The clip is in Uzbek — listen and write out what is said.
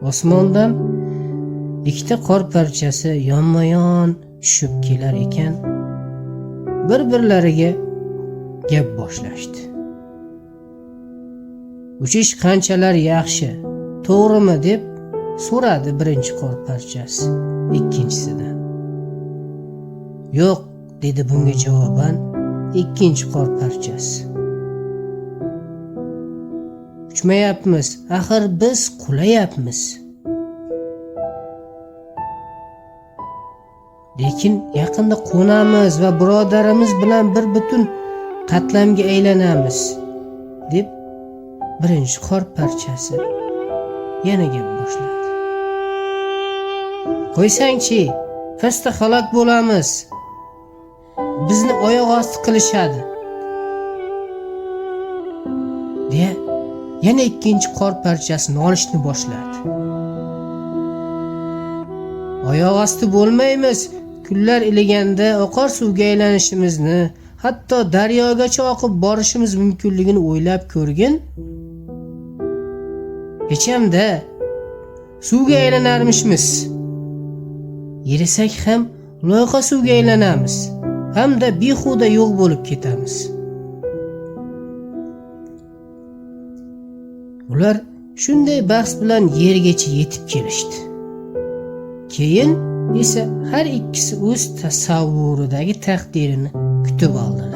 Osmondan ikkita qor parchasi yonma-yon tushib kelar ekan, bir-birlariga gap boshlashdi. "Uchish qanchalar yaxshi, to'g'rimi?" deb so'radi birinchi qor parchasi ikkinchisidan. "Yo'q", dedi bunga javoban ikkinchi qor parchasi. "Uchmayapmiz, axir biz qulayapmiz. Lekin yaqinda qo'namiz va birodarimiz bilan bir butun qatlamga aylanamiz", deb birinchi qor parchasi yana gap boshladi. "Qo'ysangchi, pastda halok bo'lamiz. Bizni oyoq osti qilishadi", deya yana ikkinchi qor parchasi nolishni boshladi. "Oyoq osti bo'lmaymiz. Kunlar iliganda oqar suvga aylanishimizni, hatto daryogacha oqib borishimiz mumkinligini o'ylab ko'rgin. Hechamda suvga aylanarmishmiz. Yerisak ham loyqa suvga aylanamiz, hamda behuda yo'q bo'lib ketamiz." Ular shunday bahs bilan yergacha yetib kelishdi. Keyin esa har ikkisi o'z tasavvuridagi taqdirini kutib oldilar.